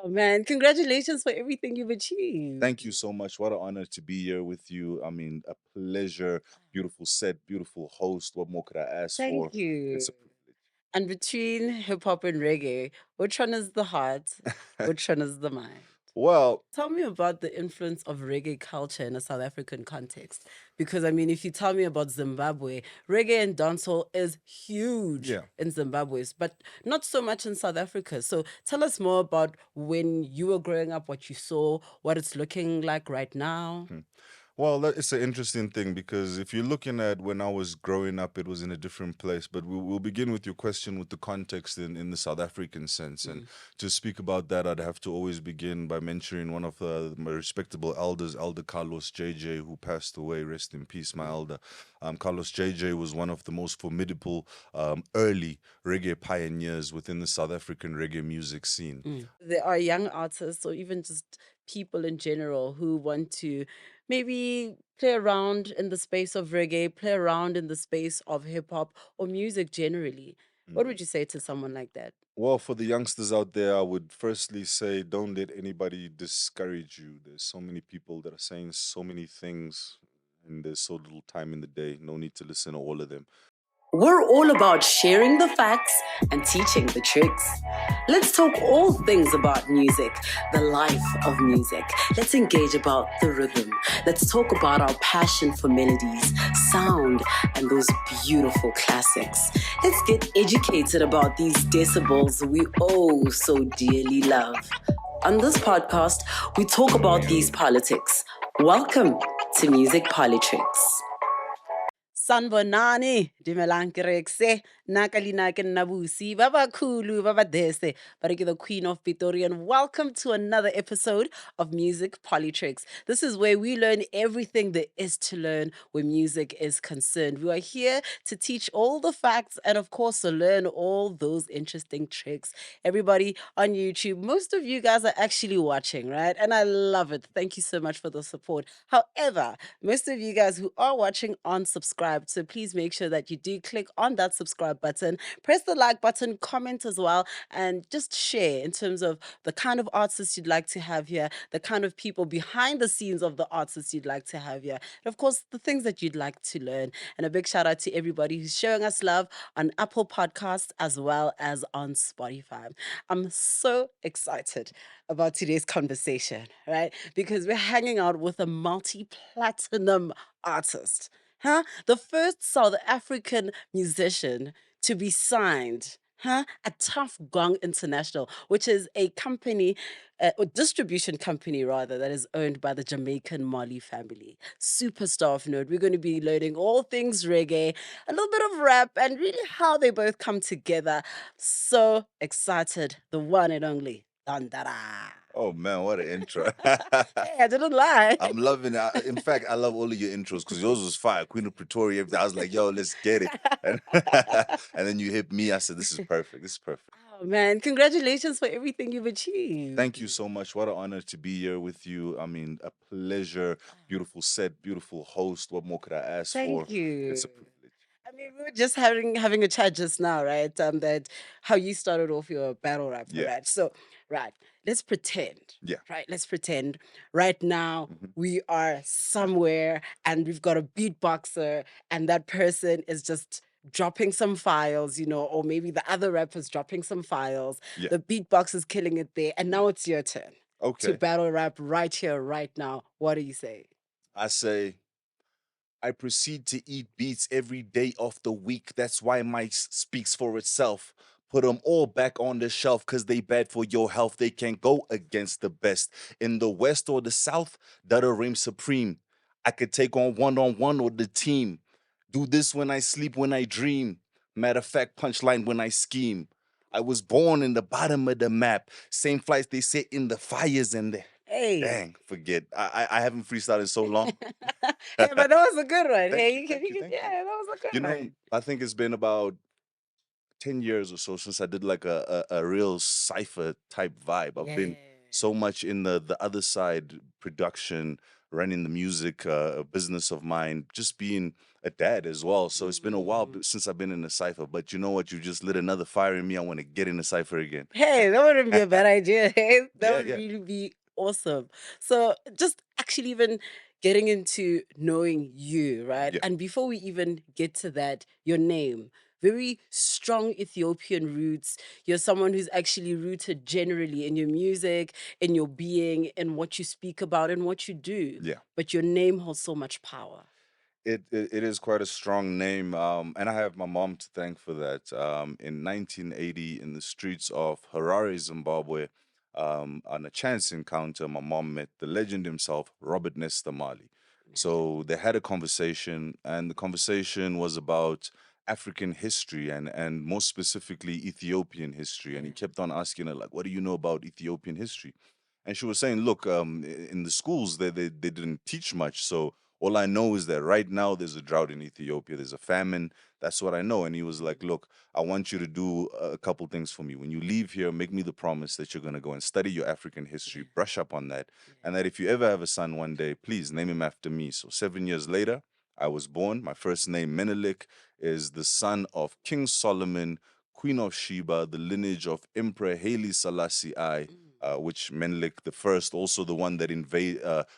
Oh man, congratulations for everything you've achieved. Thank you so much. What an honor to be here with you. I mean, a pleasure. Beautiful set, beautiful host. What more could I ask for? Thank you. It's a And between hip hop and reggae, which one is the heart? privilege. Which one is the mind? Well, Tell me about the influence of reggae culture in a South African context. Because, I mean, if you tell me about Zimbabwe, reggae and dancehall is huge yeah. in Zimbabwe, but not so much in South Africa. So tell us more about when you were growing up, what you saw, what it's looking like right now. Hmm. Well, it's an interesting thing because if you're looking at when I was growing up, it was in a different place. But we'll begin with your question with the context in the South African sense. And Mm. to speak about that, I'd have to always begin by mentioning one of my respectable elders, Elder Carlos JJ, who passed away. Rest in peace, my elder. Carlos JJ was one of the most formidable early reggae pioneers within the South African reggae music scene. There are young artists or even just people in general who want to maybe play around in the space of reggae, play around in the space of hip hop or music generally. What would you say to someone like that? Well, for the youngsters out there, I would firstly say don't let anybody discourage you. There's so many people that are saying so many things, and there's so little time in the day. No need to listen to all of them. We're all about sharing the facts and teaching the tricks. Let's talk all things about music, the life of music. Let's engage about the rhythm. Let's talk about our passion for melodies, sound, and those beautiful classics. Let's get educated about these decibels we oh so dearly love. On this podcast, we talk about these politics. Welcome to Music Politricks. Sanbonani, dumelang ke rekse, nakalina ke nabusi, baba kulu, baba dese, but the queen of Pitori, and welcome to another episode of Music Politricks. This is where we learn everything there is to learn where music is concerned. We are here to teach all the facts and, of course, to learn all those interesting tricks. Everybody on YouTube, most of you guys are actually watching, right? And I love it. Thank you so much for the support. However, most of you guys who are watching aren't subscribed. So please make sure that you do click on that subscribe button, press the like button, comment as well, and just share in terms of the kind of artists you'd like to have here, the kind of people behind the scenes of the artists you'd like to have here, and of course, the things that you'd like to learn. And a big shout out to everybody who's showing us love on Apple Podcasts as well as on Spotify. I'm so excited about today's conversation, right? Because we're hanging out with a multi-platinum artist, huh? The first South African musician to be signed, huh? At Tuff Gong International, which is a company, or distribution company rather, that is owned by the Jamaican Marley family. Superstar of note. We're going to be learning all things reggae, a little bit of rap, and really how they both come together. So excited. The one and only Don Dada. Oh man, what an intro! Hey, I didn't lie. I'm loving it. In fact, I love all of your intros because yours was fire. Queen of Pretoria, everything. I was like, yo, let's get it. And, and then you hit me. I said, this is perfect. This is perfect. Oh man, congratulations for everything you've achieved. Thank you so much. What an honor to be here with you. I mean, a pleasure. Beautiful set, beautiful host. What more could I ask for? Thank you. It's a privilege. I mean, we were just having a chat just now, right? That how you started off your battle rapper, Yeah, right? So, right, let's pretend, yeah. right? Let's pretend right now Mhm. we are somewhere and we've got a beatboxer, and that person is just dropping some files, or maybe the other rapper's dropping some files. Yeah. The beatbox is killing it there, and now it's your turn to Okay. battle rap right here, right now. What do you say? I say I proceed to eat beats every day of the week. That's why my speaks for itself. Put them all back on the shelf because they bad for your health. They can't go against the best. In the West or the South, that'll reign supreme. I could take on one or the team. Do this when I sleep, when I dream. Matter of fact, punchline when I scheme. I was born in the bottom of the map. Same flights they sit in the fires and the Hey. dang, forget. I haven't freestyled in so long. Yeah, but that was a good one. Thank Hey, you, thank you, thank you. yeah, that was a good You know, one. I think it's been about 10 years or so since I did like a real cipher type vibe. I've Yeah. been so much in the other side, production, running the music business of mine, just being a dad as well. So it's been a while Mm. since I've been in a cipher. But you know what? You just lit another fire in me. I want to get in a cipher again. Hey, that wouldn't be a bad idea. Hey, that Yeah, would yeah, really be awesome. So, just actually even getting into knowing you, right? yeah, And before we even get to that, your name, very strong Ethiopian roots. You're someone who's actually rooted generally in your music, in your being, in what you speak about, and what you do. yeah. But your name holds so much power. It is quite a strong name, and I have my mom to thank for that. In 1980, in the streets of Harare, Zimbabwe, on a chance encounter, my mom met the legend himself, Robert Nesta Marley. So they had a conversation, and the conversation was about African history and more specifically Ethiopian history. And he kept on asking her, like, "What do you know about Ethiopian history?" And she was saying, "Look, in the schools they didn't teach much, so." All I know is that right now there's a drought in Ethiopia. There's a famine. That's what I know. And he was like, "Look, I want you to do a couple things for me. When you leave here, make me the promise that you're going to go and study your African history, Yeah, brush up on that. yeah. And that if you ever have a son one day, please name him after me." So 7 years later, I was born. My first name, Menelik, is the son of King Solomon, Queen of Sheba, the lineage of Emperor Haile Selassie I, Mm, which Menelik the first, also the one that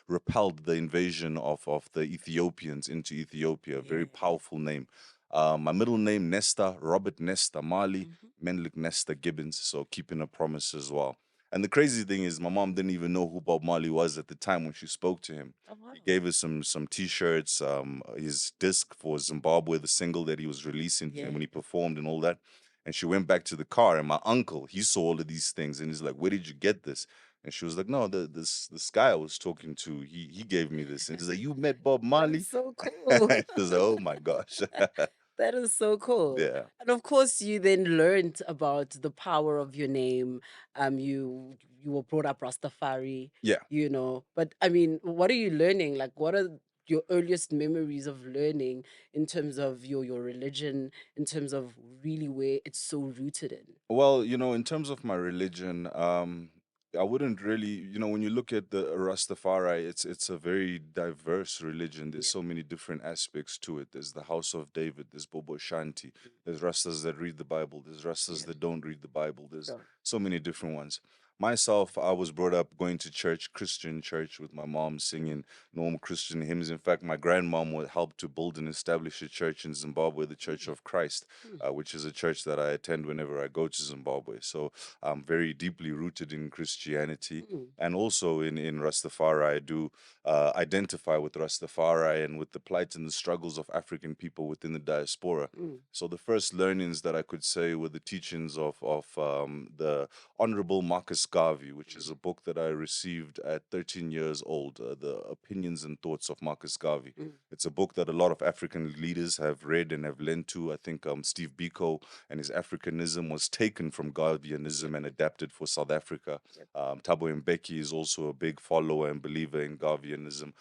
repelled the invasion of the Ethiopians into Ethiopia. A very yeah. powerful name. My middle name, Nesta, Robert Nesta Marley, Mhm. Menelik Nesta Gibbons, so keeping a promise as well. And the crazy thing is, my mom didn't even know who Bob Marley was at the time when she spoke to him. Oh, wow. He gave us some T-shirts, his disc for Zimbabwe, the single that he was releasing Yeah. when he performed and all that. And she went back to the car, and my uncle, he saw all of these things, and he's like, "Where did you get this?" And she was like, "No, this guy I was talking to, he gave me this." And he's like, "You met Bob That's Marley?" so cool. And she was like, "Oh my gosh." That is so cool. Yeah. And of course, you then learned about the power of your name. You were brought up Rastafari, Yeah. But I mean, what are you learning? Like, what are your earliest memories of learning in terms of your religion, in terms of really where it's so rooted in? Well, in terms of my religion, I wouldn't really, when you look at the Rastafari, it's a very diverse religion. There's Yeah. so many different aspects to it. There's the House of David, there's Bobo Shanti, Mm. there's Rastas that read the Bible, there's Rastas Yeah. that don't read the Bible. There's Sure. so many different ones. Myself, I was brought up going to church, Christian church, with my mom singing normal Christian hymns. In fact, my grandmom would help to build and establish a church in Zimbabwe, the Church Mm, of Christ, mm, which is a church that I attend whenever I go to Zimbabwe. So I'm very deeply rooted in Christianity. mm, And also in Rastafari, I do identify with Rastafari and with the plight and the struggles of African people within the diaspora. mm. So the first learnings that I could say were the teachings of the Honorable Marcus Garvey, which is a book that I received at 13 years old, The Opinions and Thoughts of Marcus Garvey. Mm. It's a book that a lot of African leaders have read and have lent to. I think Steve Biko and his Africanism was taken from Yep. Garveyism and adapted for South Africa. Yep. Thabo Mbeki is also a big follower and believer in Garveyism.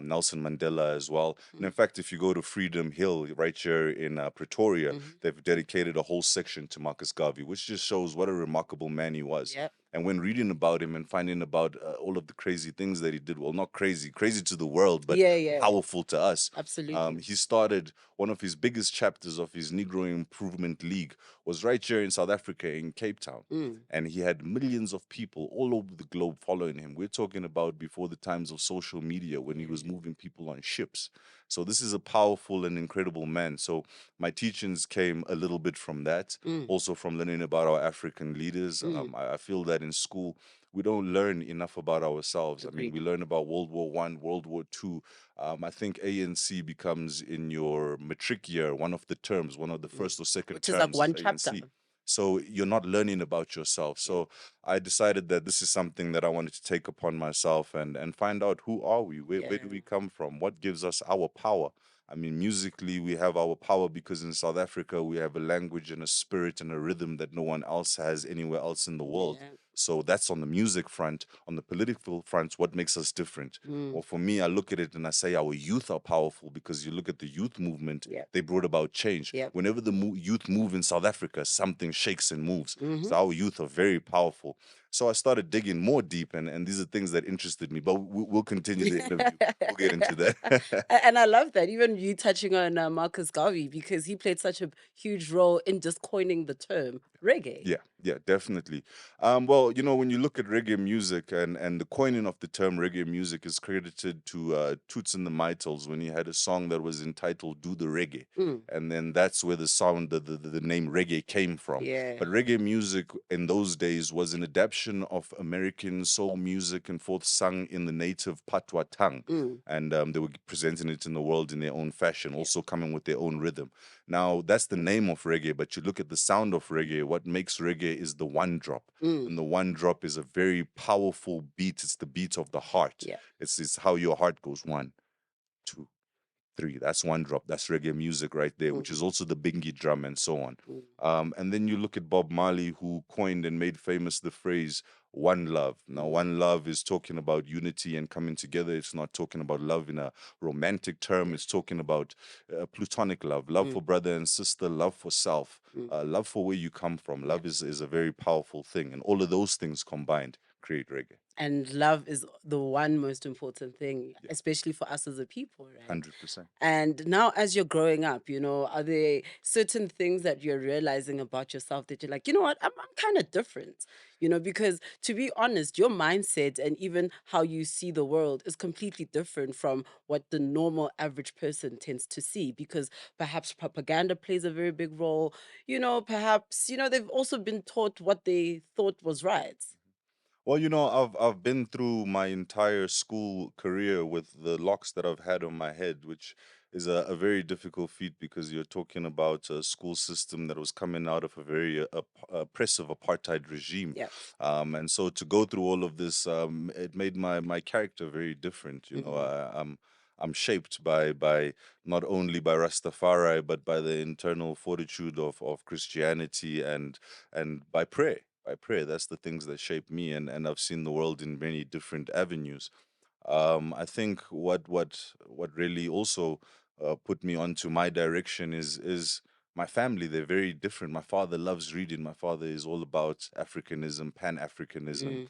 Nelson Mandela as well. And in Mm. fact, if you go to Freedom Hill right here in Pretoria, Mhm. they've dedicated a whole section to Marcus Garvey, which just shows what a remarkable man he was. Yep. And when reading about him and finding about all of the crazy things that he did, well, not crazy, crazy to the world, but Yeah, yeah. powerful to us. Absolutely. He started one of his biggest chapters of his Negro Improvement League was right here in South Africa in Cape Town. Mm. And he had millions of people all over the globe following him. We're talking about before the times of social media when he was Yeah. moving people on ships. So this is a powerful and incredible man. So my teachings came a little bit from that, Mm. also from learning about our African leaders. Mm. I feel that in school we don't learn enough about ourselves. I mean, Agreed. we learn about World War One, World War Two. I think ANC becomes in your matric year one of the terms, one of the Mm. first or second Which is like terms of one chapter. ANC. So you're not learning about yourself. Yeah. So I decided that this is something that I wanted to take upon myself and find out who are we, where do Yeah. we come from, what gives us our power. I mean, musically, we have our power because in South Africa, we have a language and a spirit and a rhythm that no one else has anywhere else in the world. Yeah. So that's on the music front. On the political front, what makes us different? Mm. Well, for me, I look at it and I say our youth are powerful because you look at the youth movement, Yep. they brought about change. Yep. Whenever the youth move in South Africa, something shakes and moves. Mm-hmm. So our youth are very powerful. So I started digging more deep, and these are things that interested me. But we'll continue the interview. We'll get into that. And I love that. Even you touching on Marcus Garvey, because he played such a huge role in just coining the term reggae. Yeah, yeah, definitely. Well, when you look at reggae music, and the coining of the term reggae music is credited to Toots and the Maytals when he had a song that was entitled "Do the Reggae," Mm, and then that's where the sound, the name reggae came from. yeah. But reggae music in those days was an adaptation of American soul music and forth sung in the native Patois tongue, Mm, and they were presenting it in the world in their own fashion, yeah. also coming with their own rhythm. Now, that's the name of reggae, but you look at the sound of reggae, what makes reggae is the one drop. Mm, And the one drop is a very powerful beat. It's the beat of the heart. yeah. It's how your heart goes one, two, three. That's one drop. That's reggae music right there, which Mm, is also the bingy drum and so on. mm, And then you look at Bob Marley, who coined and made famous the phrase "one love." Now, mm, one love is talking about unity and coming together. It's not talking about love in a romantic term. yeah. It's talking about plutonic love, love Mm, for brother and sister, love for self, mm, love for where you come from. yeah. Love is a very powerful thing, and all of those things combined create reggae. And love is the one most important thing, Yeah, especially for us as a people, right? 100%. And now, as you're growing up, are there certain things that you're realizing about yourself that you're like, you know what, I'm kind of different, because to be honest, your mindset and even how you see the world is completely different from what the normal average person tends to see, because perhaps propaganda plays a very big role, perhaps, they've also been taught what they thought was right. Well, I've been through my entire school career with the locks that I've had on my head, which is a very difficult feat because you're talking about a school system that was coming out of a very oppressive apartheid regime, Yeah. and so to go through all of this, it made my character very different. Hmm. I'm shaped by not only by Rastafari but by the internal fortitude of Christianity and by prayer. By prayer, that's the things that shape me, and I've seen the world in many different avenues. I think what really also put me onto my direction is my family. They're very different. My father loves reading. My father is all about Africanism, Pan Africanism. Mm,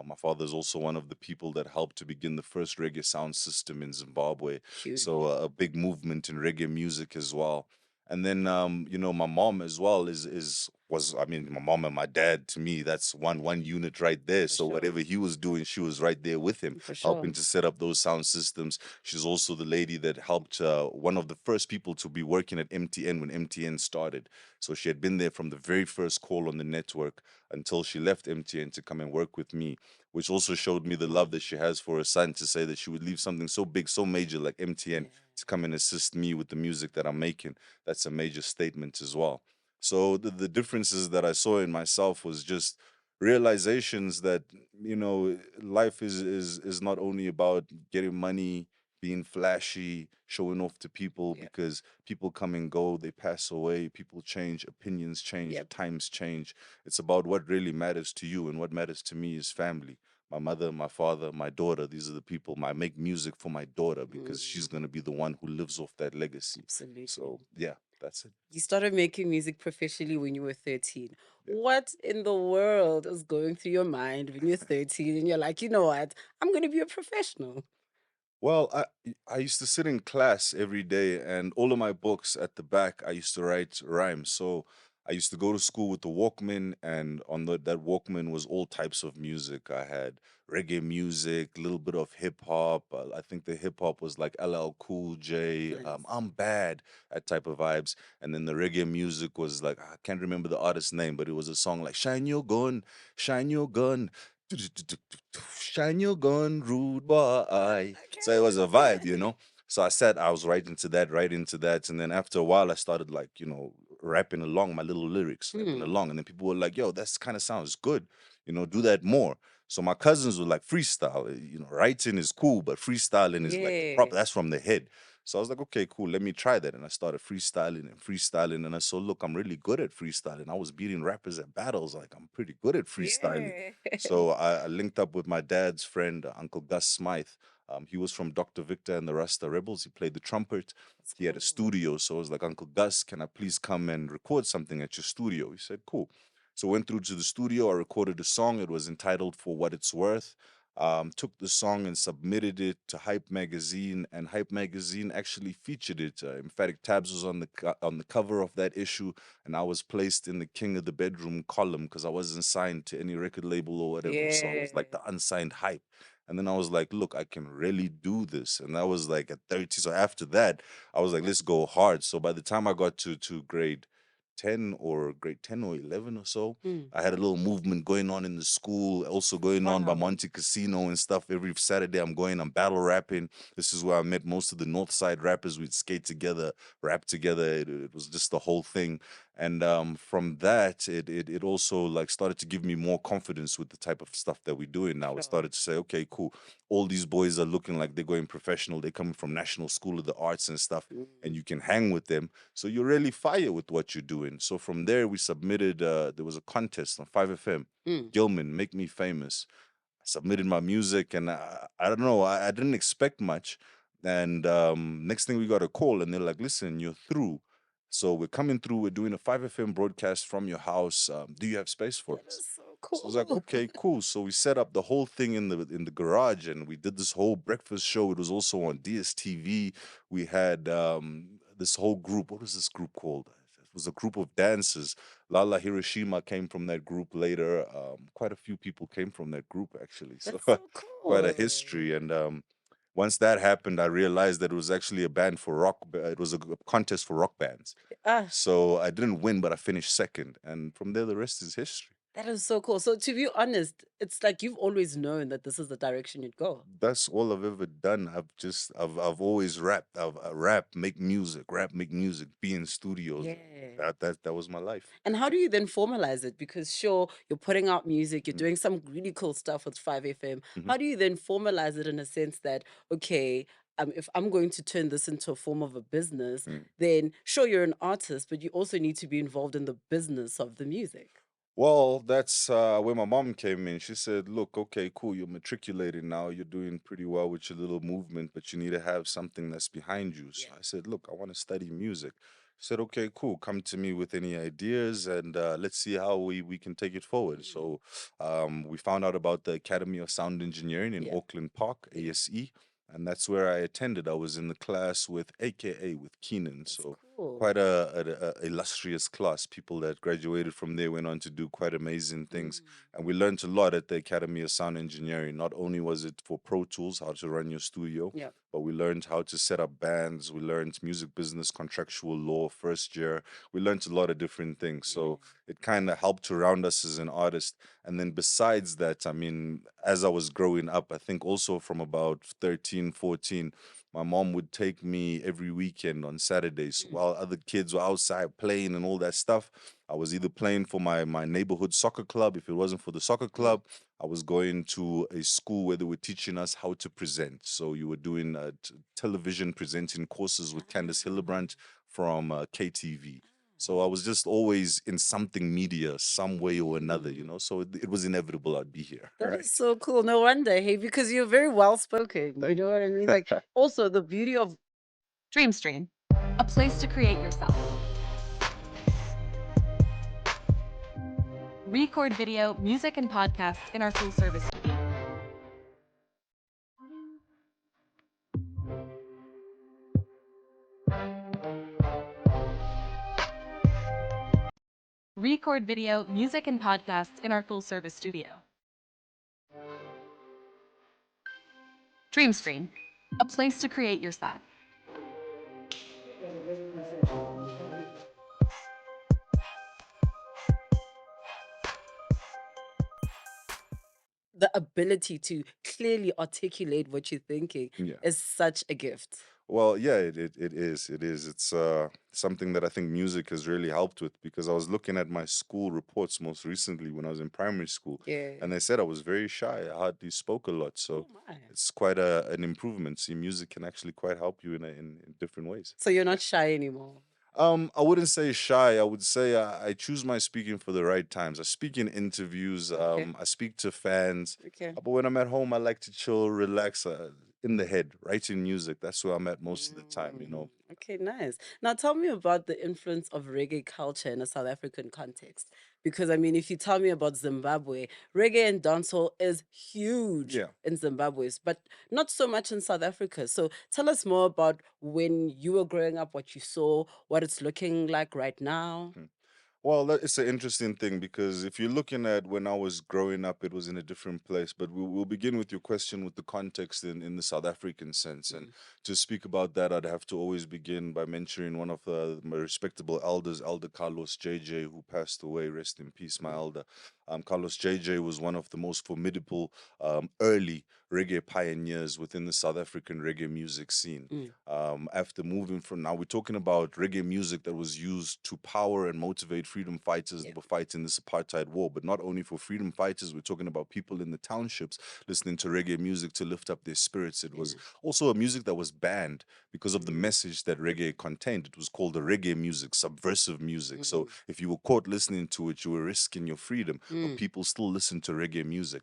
My father is also one of the people that helped to begin the first reggae sound system in Zimbabwe. So huge. a big movement in reggae music as well. And then my mom as well is was I mean my mom and my dad, to me, that's one unit right there. For So sure. whatever he was doing, she was right there with him, For sure. helping to set up those sound systems. She's also the lady that helped one of the first people to be working at MTN when MTN started. So she had been there from the very first call on the network until she left MTN to come and work with me, which also showed me the love that she has for her son, to say that she would leave something so big, so major like Yeah. MTN to come and assist me with the music that I'm making. That's a major statement as well. So the differences that I saw in myself was just realizations that life is not only about getting money, being flashy, showing off to people, Yeah. because people come and go, they pass away, people change, opinions change, Yep. times change. It's about what really matters to you, and what matters to me is family. My mother, my father, my daughter, these are the people. I make music for my daughter because she's Mm, going to be the one who lives off that legacy. absolutely. So yeah, that's it. You started making music professionally when you were 13. Yeah. What in the world is going through your mind when you're 13 and you're like, you know what? I'm going to be a professional. Well, I used to sit in class every day, and all of my books at the back, I used to write rhymes. So I used to go to school with the Walkman, and on that Walkman was all types of music. I had reggae music, a little bit of hip hop. I think the hip hop was like LL Cool J, Nice. I'm Bad, that type of vibes. And then the reggae music was like, I can't remember the artist's name, but it was a song like Shine Your Gun. Shine your gun, rude boy. So it was a vibe, Okay. So I was right into that, right into that. And then after a while, I started like, rapping along my little lyrics, rapping Hmm. along. And then people were like, yo, that's kind of sounds good. Do that more. So my cousins were like, freestyle. Writing is cool, but freestyling is like the Yeah. proper, that's from the head. So I was like, okay, cool, let me try that. And I started freestyling and freestyling. And I saw, look, I'm really good at freestyling. I was beating rappers at battles. Like, I'm pretty good at freestyling. Yeah. So I linked up with my dad's friend, Uncle Gus Smythe. He was from Dr. Victor and the Rasta Rebels. He played the trumpet. That's He had a cool. studio. So I was like, Uncle Gus, can I please come and record something at your studio? He said, cool. So went through to the studio. I recorded a song. It was entitled "For What It's Worth." Took the song and submitted it to Hype Magazine, and Hype Magazine actually featured it. Emphatic Tabs was on on the cover of that issue, and I was placed in the King of the Bedroom column because I wasn't signed to any record label or whatever. So I was like Yeah. the unsigned Hype. And then I was like, look, I can really do this. And that was like at 30. So after that, I was like, let's go hard. So by the time I got to grade 10 or grade 10 or 11 or so, Mm. I had a little movement going on in the school, also going on by Wow. Monte Casino and stuff. Every Saturday, I'm battle rapping. This is where I met most of the North Side rappers. We'd skate together, rap together. It was just the whole thing. And from that, it also like started to give me more confidence with the type of stuff that we're doing now. It Sure. started to say, okay, cool. All these boys are looking like they're going professional. They're coming from National School of the Arts and stuff, and Mm. you can hang with them. So you're really fire with what you're doing. So from there, we submitted. There was a contest on 5FM. Mm. Gilman, make me famous. I submitted my music, and I don't know. I didn't expect much. And next thing we got a call, and they're like, "Listen, you're through. So we're coming through. We're doing a 5FM broadcast from your house. Do you have space for That us?" is so So I was like, cool. okay, cool. So we set up the whole thing in the garage, and we did this whole breakfast show. It was also on DSTV. We had this whole group. What was this group called? It was a group of dancers. Lala Hiroshima came from that group later. Quite a few people came from that group actually. So That's so quite a cool. history. And once that happened, I realized that it was actually a band for rock. It was a contest for rock bands. Ah, So I didn't win, but I finished second. And from there, the rest is history. that is so cool. So to be honest, it's like you've always known that this is the direction you'd go. That's all I've ever done. I've always rapped. I've rap, rap, make music, be in studios. Yeah. That was my life. And how do you then formalize it? Because sure, you're putting out music, you're Mm, doing some really cool stuff with 5FM. mhm. How do you then formalize it in a sense that, okay, if I'm going to turn this into a form of a business, Mm. then sure, you're an artist, but you also need to be involved in the business of the music. Well, that's where my mom came in. She said, "Look, okay, cool. You're matriculated now. You're doing pretty well with your little movement, but you need to have something that's behind you." So Yeah. I said, "Look, I want to study music." She said, "Okay, cool. Come to me with any ideas, and let's see how we can take it forward." Mm. So we found out about the Academy of Sound Engineering in Yeah. Auckland Park, Yeah. ASE, and that's where I attended. I was in the class with AKA with Keenan. That's So cool. quite a illustrious class. People that graduated from there went on to do quite amazing things, Mm. and we learned a lot at the Academy of Sound Engineering. Not only was it for Pro Tools, how to run your studio, Yeah. but we learned how to set up bands. We learned music business, contractual law. First year, we learned a lot of different things. Yeah. So it kind of helped to round us as an artist. And then besides that, I mean, as I was growing up, I think also from about 13, 14, my mom would take me every weekend on Saturdays Mm. while other kids were outside playing and all that stuff. I was either playing for my neighborhood soccer club. If it wasn't for the soccer Mm. club, I was going to a school where they were teaching us how to present. So you were doing television presenting courses with Candace Ah. Hillebrand from KTV. So I Ah. was just always in something media, some way or another, you Mm. know. So it was inevitable I'd be here, That is right? so cool. No wonder, hey, because you're very well spoken. You know what I mean? Like, also the beauty of DreamStream, a place to create yourself. Record video, music, and podcasts in our full service studio. Record video, music, and podcasts in our full service studio. DreamStream, a place to create yourself. The ability to clearly articulate what you're thinking Yeah. is such a gift. Well, yeah, it is. It is. It's something that I think music has really helped with because I was looking at my school reports most recently when I was in primary school, Yeah. and they said I was very shy. I hardly spoke a lot, so Oh my. it's quite an improvement. See, music can actually quite help you in different ways. So you're not shy anymore. I wouldn't say shy. I would say I choose my speaking for the right times. I speak in interviews. Okay. I speak to fans. Okay. But when I'm at home, I like to chill, relax, in the head, writing music. That's where I'm at most of the time. You Mm, know. okay, nice. Now tell me about the influence of reggae culture in a South African context. Because I mean, if you tell me about Zimbabwe, reggae and dancehall is huge Yeah. in Zimbabwe, but not so much in South Africa. So tell us more about when you were growing up, what you saw, what it's looking like right now. Hmm. Well, it's an interesting thing because if you're looking at when I was growing up, it was in a different place. But we'll begin with your question with the context in the South African sense. And Mm, to speak about that, I'd have to always begin by mentioning one of my respectable elders, Elder Carlos JJ, who passed away. Rest in peace, my mm, elder. Carlos JJ was one of the most formidable early reggae pioneers within the South African reggae music scene. mm, After moving from now, we're talking about reggae music that was used to power and motivate freedom fighters yeah, that were fighting this apartheid war. But not only for freedom fighters, we're talking about people in the townships listening to reggae music to lift up their spirits. It was yeah. also a music that was banned because of the Mm, message that reggae contained. It was called the reggae music, subversive music. So mm, if you were caught listening to it, you were risking your freedom. But mm, people still listen to reggae music.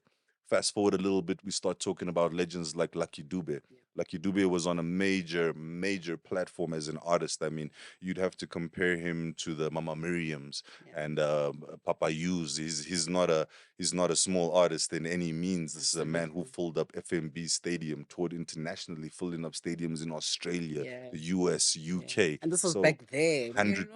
Fast forward a little bit, we start talking about legends like Lucky Dube. yeah, Lucky Dube was on a major platform as an artist. I mean, you'd have to compare him to the Mama Miriams yeah, and Papa Yous. He's not a small artist in any means. This is a man who absolutely. filled up FMB Stadium, toured internationally, filling up stadiums in Australia, Yeah, the US, yeah. UK. And this was So back then, you 100%.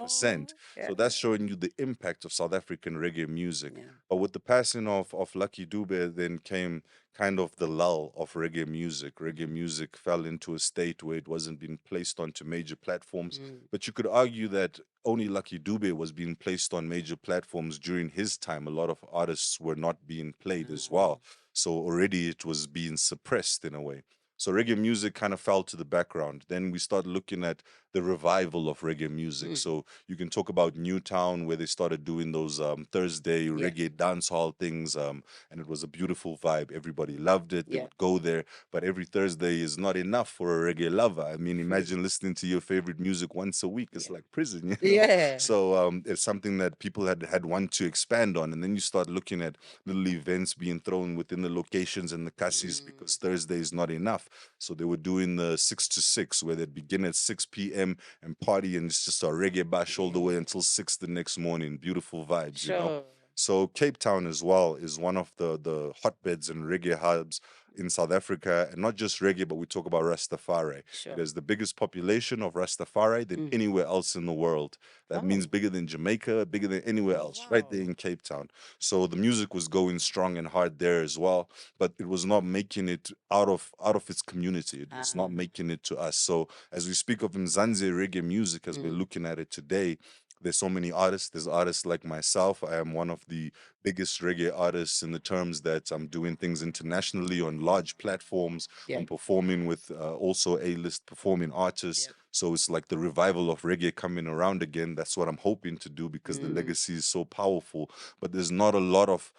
know? Yeah, So that's showing you the impact of South African reggae music. yeah. But with the passing of Lucky Dube, then came kind of the lull of reggae music. Reggae music fell into a state where it wasn't being placed onto major platforms. Mm, But you could argue that only Lucky Dube was being placed on major platforms during his time. A lot of artists were not being played as ah, well. So already it was being suppressed in a way. So reggae music kind of fell to the background. Then we start looking at the revival of reggae music. mm, So you can talk about Newtown, where they started doing those Thursday yeah, reggae dance hall things, and it was a beautiful vibe. Everybody loved it. They yeah. would go there, but every Thursday is not enough for a reggae lover. I mean, imagine listening to your favorite music once a week. It's Yeah. like prison, you know. Yeah. So it's something that people had want to expand on, and then you start looking at little events being thrown within the locations and the cassis Mm, because Thursday is not enough. So they were doing the 6 to 6, where they'd begin at 6 p.m. and party, and it's just a reggae bash all the way yeah. until 6 the next morning. Beautiful vibes, you know. Sure. So Cape Town as well is one of the hotbeds and reggae hubs in South Africa, and not just reggae, but we talk about Rastafari. It Sure. has the biggest population of Rastafari than Mm. anywhere else in the world. That means Oh. bigger than Jamaica, bigger than anywhere Oh else, right there wow. in Cape Town. So the music was going strong and hard there as well, but it was not making it out of its community. It was not Ah. making it to us. So as we speak of Mzansi reggae music, as we're Mm. looking at it today, there's so many artists. There's artists like myself. I am one of the biggest reggae artists in the terms that I'm doing things internationally on large platforms. Yeah. I'm performing with also A-list performing artists. Yeah. So it's like the revival of reggae coming around again. That's what I'm hoping to do because the Mm. legacy is so powerful. But there's not a lot of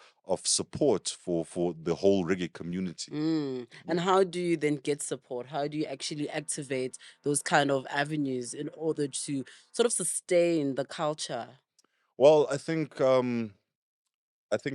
support for the whole reggae community. Mm. Yeah. And how do you then get support? How do you actually activate those kind of avenues in order to sort of sustain the culture? Well, I think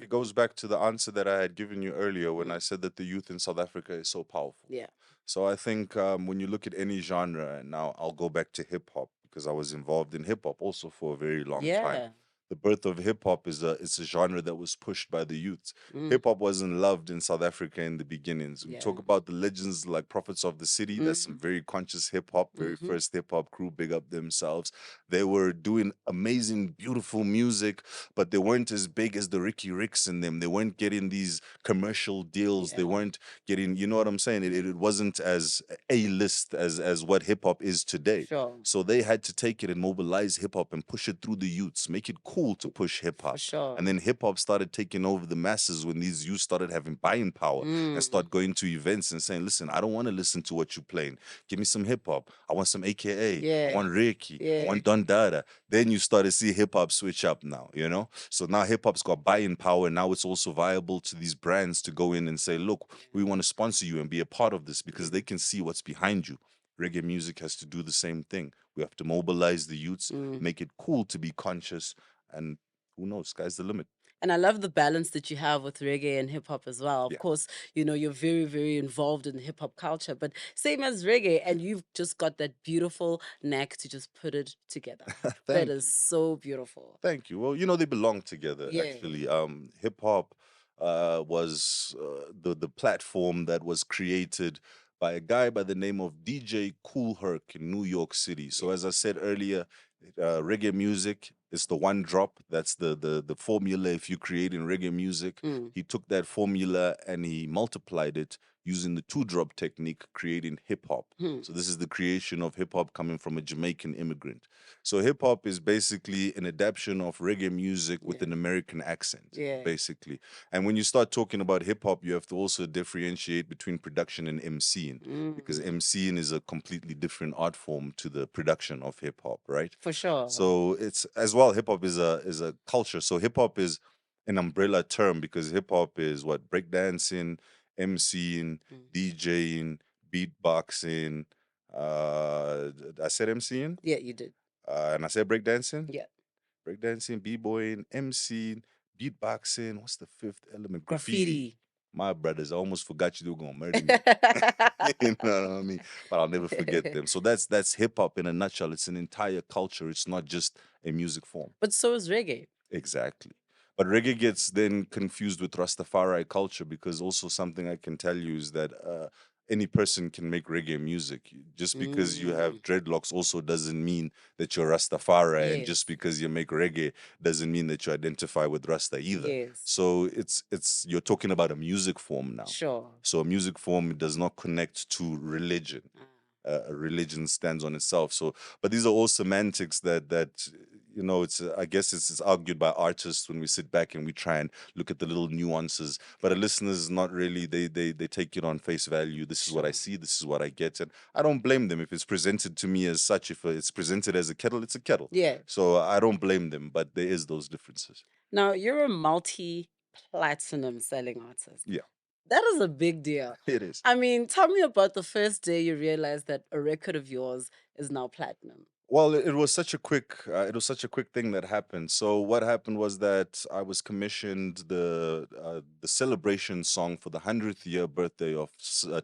it goes back to the answer that I had given you earlier when I Mm. said that the youth in South Africa is so powerful. Yeah. So I think when you look at any genre, and now I'll go back to hip hop because I was involved in hip hop also for a very long time. Yeah. The birth of hip hop is a genre that was pushed by the youth. Mm. Hip hop wasn't loved in South Africa in the beginnings. We Yeah. talk about the legends like Prophets of the City. That's some Mm. very conscious hip hop, very Mm-hmm. first hip hop crew, big up themselves. They were doing amazing, beautiful music, but they weren't as big as the Ricky Ricks in them. They weren't getting these commercial deals. They Yeah. weren't getting, you know what I'm saying? It wasn't as A-list as what hip hop is today. Sure. So they had to take it and mobilize hip hop and push it through the youths, make it cool to push hip For hop. sure. And then hip hop started taking over the masses when these youths started having buying power and Mm. start going to events and saying, listen, I don't want to listen to what you're playing. Give me some hip hop. I want some AKA. I Yeah. want Ricky. I Yeah. want Don Dada. Then you start to see hip hop switch up now, you know? So now hip hop's got buying power. Now it's also viable to these brands to go in and say, look, we want to sponsor you and be a part of this because they can see what's behind you. Reggae music has to do the same thing. We have to mobilize the youths, Mm. make it cool to be conscious, and who knows, sky's the limit. And I love the balance that you have with reggae and hip hop as well. Of Yeah. course, you know, you're very, very involved in hip hop culture, but same as reggae, and you've just got that beautiful knack to just put it together. That Thank is you. so beautiful. Thank you. Well, they belong together Yeah. actually. Hip hop was the platform that was created by a guy by the name of DJ Cool Herc in New York City. So Yeah. as I said earlier, reggae music is the one drop. That's the formula. If you create in reggae music, Mm. he took that formula and he multiplied it using the two drop technique, creating hip hop. Hmm. So this is the creation of hip hop coming from a Jamaican immigrant. So hip hop is basically an adaptation of reggae music with Yeah. an American accent, Yeah. basically. And when you start talking about hip hop, you have to also differentiate between production and MCing, because Mm. MCing is a completely different art form to the production of hip hop, right? For sure. So it's as well, hip hop is a culture. So hip hop is an umbrella term because hip hop is what breakdancing, MCing, Mm. DJing, beatboxing. I said MCing. Yeah, you did. And I said breakdancing, Yeah. breakdancing, b-boying, MCing, beatboxing. What's the fifth element? Graffiti. Graffiti. My brothers, I almost forgot you were gonna murder me. You know what I mean? But I'll never forget them. So that's hip hop in a nutshell. It's an entire culture. It's not just a music form. But so is reggae. Exactly. But reggae gets then confused with Rastafari culture because also something I can tell you is that any person can make reggae music. Just because you have Mm. dreadlocks also doesn't mean that you're Rastafari, and just Yes. because you make reggae doesn't mean that you identify with Rasta either. Yes. So it's you're talking about a music form now. Sure. So a music form does not connect to religion. Ah. A religion stands on itself. So, but these are all semantics that it's I guess it's argued by artists when we sit back and we try and look at the little nuances. But a Okay. listener is not really, they take it on face value. This is what I Sure. see. This is what I get, and I don't blame them if it's presented to me as such. If it's presented as a kettle, it's a kettle. Yeah. So I don't blame them, but there is those differences. Now you're a multi-platinum selling artist. Yeah, That is a big deal. it is. I mean, tell me about the first day you realized that a record of yours is now platinum. Well, it was such a quick thing that happened. So what happened was that I was commissioned the celebration song for the 100th year birthday of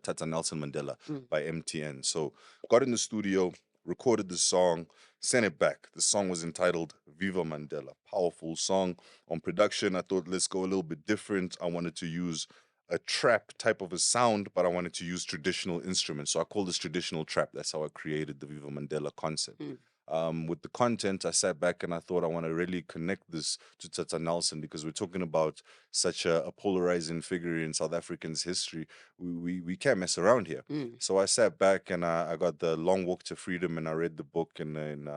Tata Nelson Mandela Mm. by MTN. So got in the studio, recorded the song, sent it back. The song was entitled Viva Mandela. Powerful song. On production, I thought let's go a little bit different. I wanted to use a trap type of a sound, but I wanted to use traditional instruments. So I call this traditional trap. That's how I created the Viva Mandela concept. Mm. With the content, I sat back and I thought I want to really connect this to Tata Nelson because we're talking about such a polarizing figure in South Africans' history. We can't mess around here. Mm. So I sat back and I got the Long Walk to Freedom and I read the book in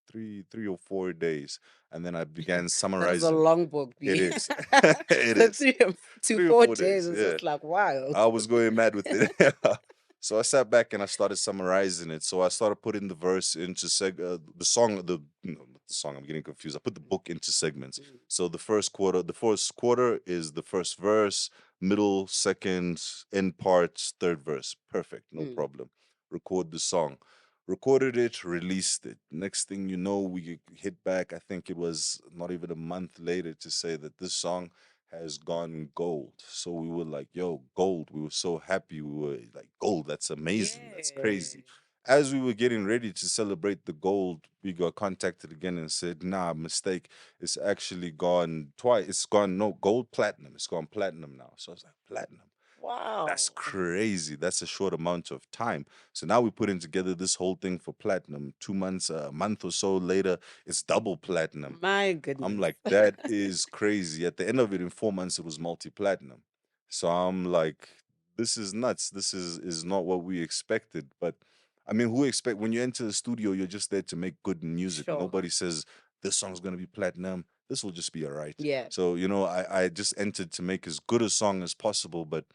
3 or 4 days, and then I began That is a summarizing. long book, It B. is. It So is. three to Three or four four days days. is Yeah. just like wild. I was going mad with it. So I sat back and I started summarizing it. So I started putting the verse into the song, no, not the song. I'm getting confused. I put the book into segments. Mm. So the first quarter is the first verse, middle, second, end parts, third verse. Perfect, no Mm. problem. Record the song. Recorded it, released it. Next thing you know, we hit back. I think it was not even a month later to say that this song has gone gold. So we were like, yo, gold. We were so happy. We were like, gold, that's amazing. That's Yeah. crazy. As we were getting ready to celebrate the gold, we got contacted again and said, nah, mistake. It's actually gone twice. It's gone, no, gold, platinum. It's gone platinum now. So I was like, platinum. That's Wow. crazy. That's a short amount of time. So now we're putting together this whole thing for platinum. 2 months, a month or so later, it's double platinum. My I'm goodness. like, that is crazy. At the end of it, in 4 months, it was multi-platinum. So I'm like, this is nuts. This is not what we expected. But I mean, who expect when you enter the studio, you're just there to make good music. Sure. Nobody says this song's gonna be platinum. This will just be all right. Yeah. So, I just entered to make as good a song as possible, but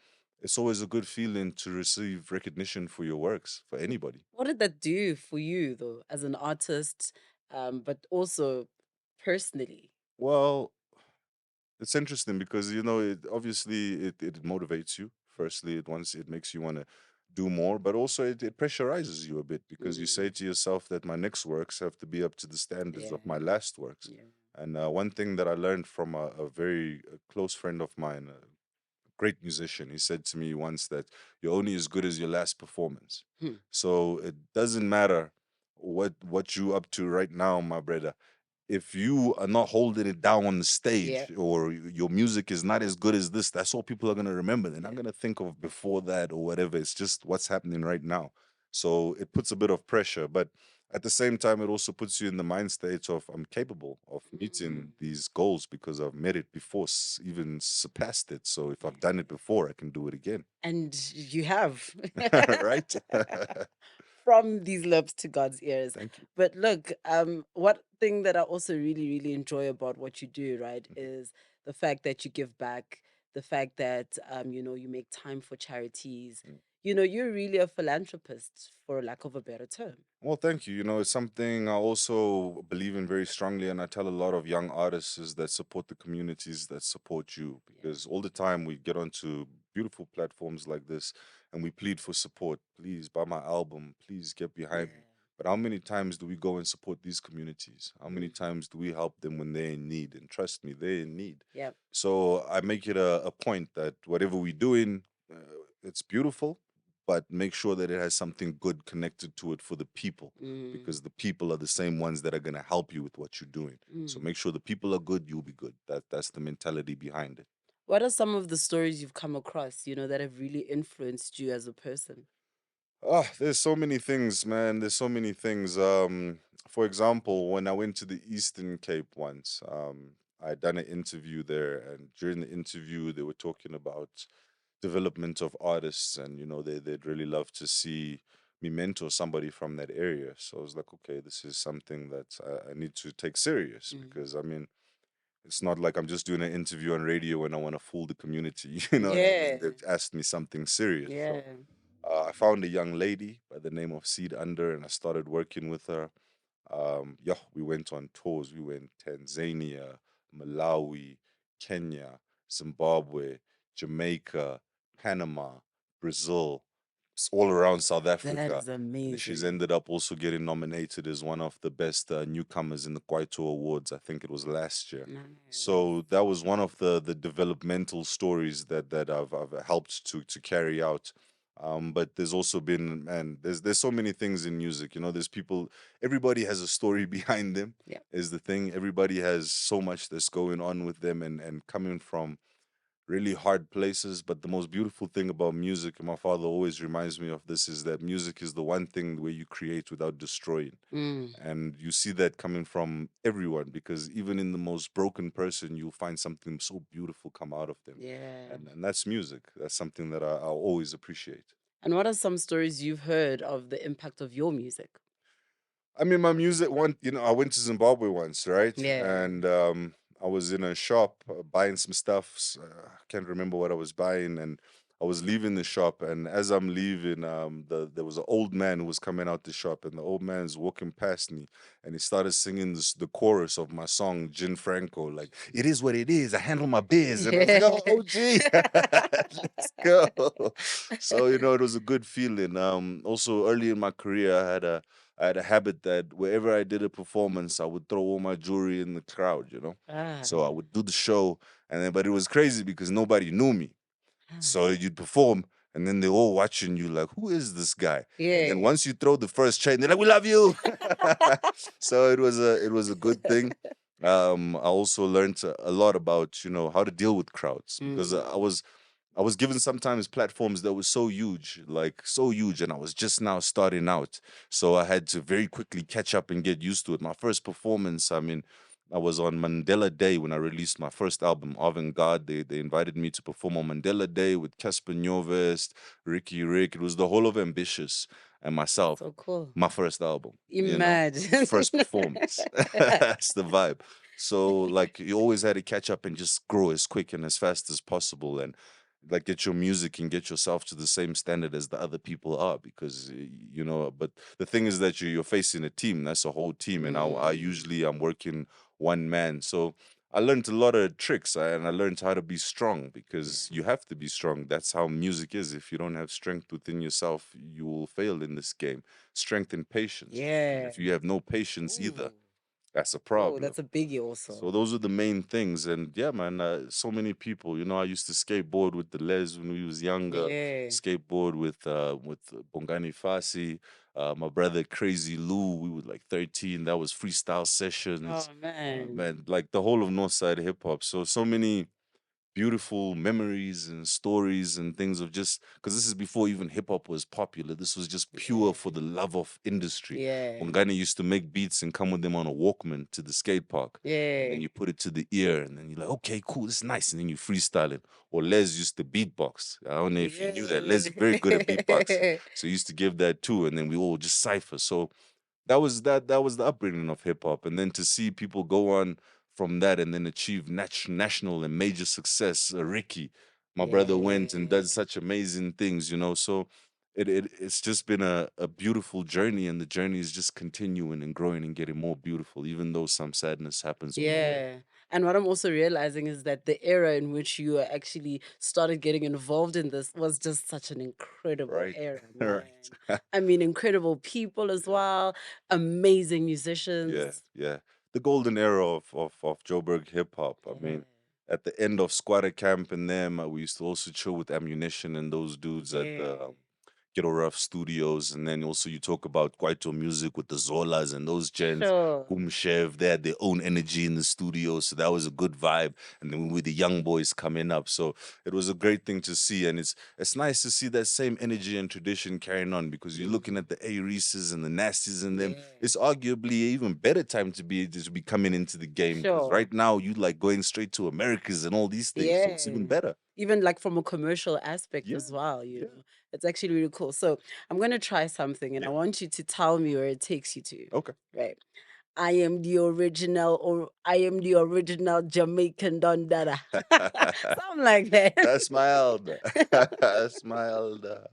it's always a good feeling to receive recognition for your works for anybody. What did that do for you though, as an artist, but also personally? Well, it's interesting because it obviously it motivates you. Firstly, it makes you want to do more, but also it pressurizes you a bit because you say Mm. to yourself that my next works have to be up to the standards Yeah. of my last works. Yeah. And one thing that I learned from a very close friend of mine, a great musician, he said to me once that you're only as good as your last performance. Hmm. So it doesn't matter what you up to right now, my brother. If you are not holding it down on the Yeah. stage, or your music is not as good as this, that's all people are going to remember. They're not Yeah. going to think of before that or whatever. It's just what's happening right now. So it puts a bit of pressure, but at the same time, it also puts you in the mind state of I'm capable of Mm. meeting these goals because I've met it before, even surpassed it. So if Yeah. I've done it before, I can do it again. And you have. Right? From these lips to God's ears. Thank you. But look, what thing that I also really, really enjoy about what you do, right, Mhm. is the fact that you give back, the fact that you make time for charities. Mm. You're really a philanthropist, for lack of a better term. Well, thank you. You know, it's something I also believe in very strongly, and I tell a lot of young artists is that support the communities that support you, Yeah. because all the time we get onto beautiful platforms like this and we plead for support. Please buy my album. Please get Yeah. behind me. But how many times do we go and support these communities? How many Mm. times do we help them when they're in need? And trust me, they're in need. Yeah. So I make it a point that whatever we're doing, it's beautiful, but make sure that it has something good connected to it for the people, Mm. because the people are the same ones that are going to help you with what you're doing. So Mm. make sure the people are good, you'll be good. That's the mentality behind it. What are some of the stories you've come across, that have really influenced you as a person? Ah, there's so many things, man. There's so many things. For example, when I went to the Eastern Cape once, I done an interview there, and during the interview, they were talking about development of artists, and they'd really love to see me mentor somebody from that area. So I was like, okay, this is something that I need to take serious, Mm. because I mean, it's not like I'm just doing an interview on radio and I want to fool the community. You know what I mean? Yeah. They've asked me something serious. Yeah. So I found a young lady by the name of Seed Under, and I started working with her. Yeah, we went on tours. We went Tanzania, Malawi, Kenya, Zimbabwe, Jamaica, Panama, Brazil, all around South That Africa. is And she's amazing. ended up also getting nominated as one of the best newcomers in the Kwaito Awards. I think it was last year. Nice. So that was one of the developmental stories that I've helped to carry out. But there's also been, man, there's so many things in music. There's people, everybody has a story behind them, Yeah. is the thing. Everybody has so much that's going on with them, and coming from really hard places. But the most beautiful thing about music, and my father always reminds me of this, is that music is the one thing where you create without destroying. Mm. And you see that coming from everyone, because even in the most broken person, you'll find something so beautiful come out of them. Yeah. And that's music. That's something that I'll always appreciate. And what are some stories you've heard of the impact of your music? I mean, my music. I went to Zimbabwe once, right? Yeah. And I was in a shop buying some stuff. I can't remember what I was buying, and I was leaving the shop. And as I'm leaving, there was an old man who was coming out the shop, and the old man's walking past me, and he started singing the chorus of my song, Gin Franco, like "It is what it is. I handle my biz," and I was like, "Oh, OG, let's go." So it was a good feeling. Also early in my career, I had a habit that wherever I did a performance, I would throw all my jewelry in the crowd. Ah. So I would do the show, but it was crazy because nobody knew me. Ah. So you'd perform, and then they're all watching you like, who is this guy? And then Yeah. once you throw the first chain, they're like, we love you. So it was a good thing. I also learned a lot about how to deal with crowds, because Mm. I was given sometimes platforms that were so huge, like so huge, and I was just now starting out. So I had to very quickly catch up and get used to it. My first performance, I mean, I was on Mandela Day when I released my first album, Avant Garde. They invited me to perform on Mandela Day with Casper Nyovest, Ricky Rick. It was the whole of Ambitious and myself. So cool. My first album. Imagine. First performance. That's the vibe. So like you always had to catch up and just grow as quick and as fast as possible, and like get your music and get yourself to the same standard as the other people are, because but the thing is that you're facing a team. That's a whole team, and I Mm. usually I'm working one man. So I learned a lot of tricks, and I learned how to be strong, because Yeah. you have to be strong. That's how music is. If you don't have strength within yourself, you will fail in this game. Strength and patience. And Yeah. if you have no patience either, Ooh. That's a Oh, problem. that's a biggie also. So those are the main things, and yeah, man, so many people. You know, I used to skateboard with the Les when we was younger. Yeah. Skateboard with Bongani Fasi, my brother Crazy Lou. We were like 13. That was freestyle Oh sessions, man. man. Like the whole of Northside hip hop. So many beautiful memories and stories and things of just because this is before even hip hop was popular. This was just pure Yeah. for the love of industry. Yeah. Bongani used to make beats and come with them on a Walkman to the skate park. And Yeah. then you put it to the ear, and then you're like, okay, cool, this is nice. And then you freestyle it. Or Les used to beatbox. I don't know if you knew that. Les is very good at beatboxing. Yeah. So he used to give that too. And then we all just cipher. So that was the upbringing of hip hop, and then to see people go on from that and then achieve national and major success. Ricky, my brother, went and does Yeah. such amazing things, you know. So it's just been a beautiful journey, and the journey is just continuing and growing and getting more beautiful, even though some sadness happens on the way. Yeah. And what I'm also realizing is that the era in which you actually started getting involved in this was just such an incredible Right, era, man. right. I mean, incredible people as well, amazing Yeah, musicians. yeah. The golden era of Joburg hip hop. I Yeah. mean, at the end of Squatter Camp and them, we used to also chill with Ammunition and those dudes at Yeah. the Ghetto Rough Studios. And then also you talk about Kwaito music with the Zolas and those gents. Sure. Kumshev, they had their own energy in the studio. So that was a good vibe. And then with the young boys coming up. So it was a great thing to see. And it's nice to see that same energy and tradition carrying on because you're looking at the A Reeses and the Nasties and them. Yeah. It's arguably an even better time to be coming into the game because Sure. right now you like going straight to Americas and all these things. So it's even Yeah. better. Even like from a commercial aspect Yeah. as well, you Yeah. know. It's actually really cool. So I'm gonna try something and I Yeah. want you to tell me where it takes you to. Okay. Right. I am the original Jamaican Don Dada. Something like that. That's my elder. That's my elder.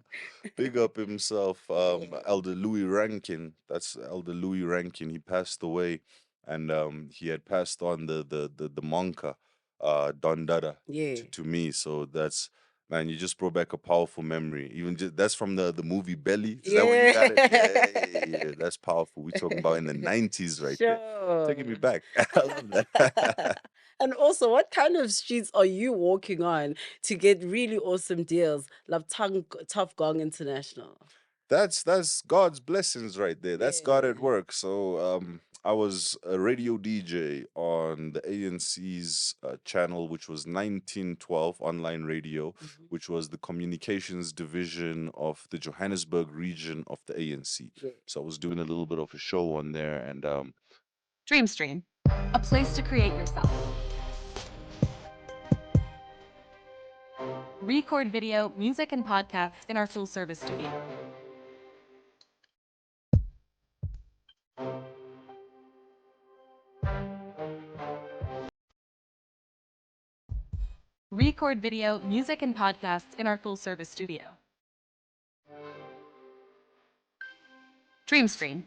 Big up himself, Yeah. Elder Louis Rankin. That's Elder Louis Rankin. He passed away, and he had passed on the monka, Don Dada, Yeah. to me. So that's man, you just brought back a powerful memory. Even just that's from the movie Belly. Is that where you got it? Yeah, yeah, yeah, Yeah. yeah. That's powerful. We talking about in the 90s right there. Taking me Sure. back. I love that. And also, what kind of streets are you walking on to get really awesome deals? Love Tuff Gong International. That's God's blessings right there. That's God at Yeah. work. So I was a radio DJ on the ANC's channel, which was 1912 online radio, Mhm. which was the communications division of the Johannesburg region of the ANC. Yeah. So I was doing a little bit of a show on there, and Dreamstream, a place to create yourself. Record video, music, and podcasts in our full service studio. Record video, music, and podcasts in our full service studio. Dreamstream,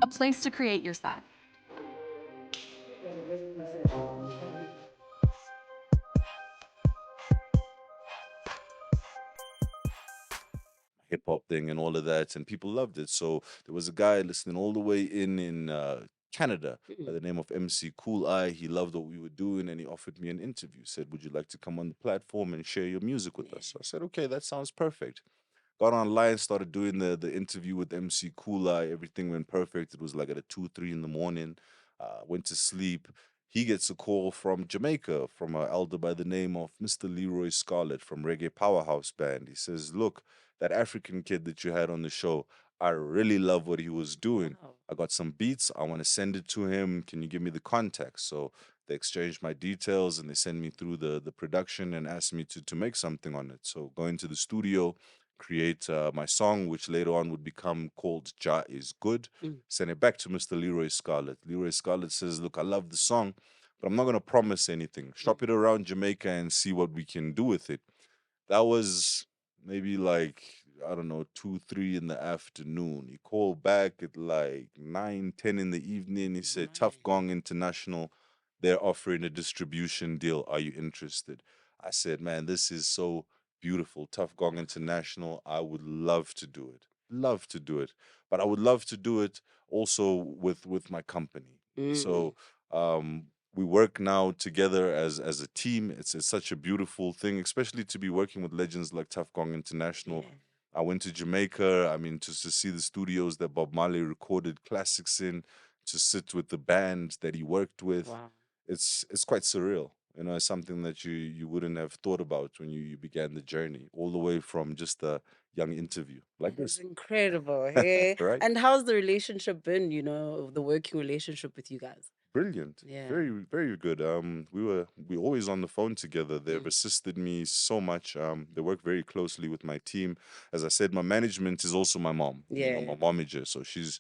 a place to create yourself. hip hop thing and all of that, and people loved it. So there was a guy listening all the way in Canada by Mm. the name of MC Cool Eye. He loved what we were doing, and he offered me an interview. Said, "Would you like to come on the platform and share your music with us?" So I said, "Okay, that sounds perfect." Got online, started doing the interview with MC Cool Eye. Everything went perfect. It was like at a 2, 3 in the morning. Went to sleep. He gets a call from Jamaica from an elder by the name of Mr. Leroy Scarlett from Reggae Powerhouse Band. He says, "Look, that African kid that you had on the show, I really love what he was doing. Wow. I got some beats. I want to send it to him. Can you give me the contact?" So they exchanged my details and they sent me through the production and asked me to make something on it. So go into the studio, create my song, which later on would become called Ja Is Good. Mm. Send it back to Mr. Leroy Scarlett. Leroy Scarlett says, "Look, I love the song, but I'm not going to promise anything. Shop it around Jamaica and see what we can do with it." That was maybe like, I don't know, 2, 3 in the afternoon. He called back at like 9, 10 in the evening. He said, "Tuff Man. Gong International, they're offering a distribution deal. Are you interested?" I said, "Man, this is so beautiful. Tuff Gong International, I would love to do it. Love to do it. But I would love to do it also with my company. Mm. So we work now together as a team. It's such a beautiful thing, especially to be working with legends like Tuff Gong International. Yeah. I went to Jamaica. I mean, to see the studios that Bob Marley recorded classics in, to sit with the band that he worked with. Wow. It's quite surreal. You know, it's something that you wouldn't have thought about when you began the journey, all the way from just a young interview like That is this, incredible. Hey. right? And how's the relationship been, the working relationship with you guys? Brilliant. Yeah. Very good. We always on the phone together. They've Mm. assisted me so much. They work very closely with my team. As I said, my management is also my mom. You know, Yeah. my momager. So she's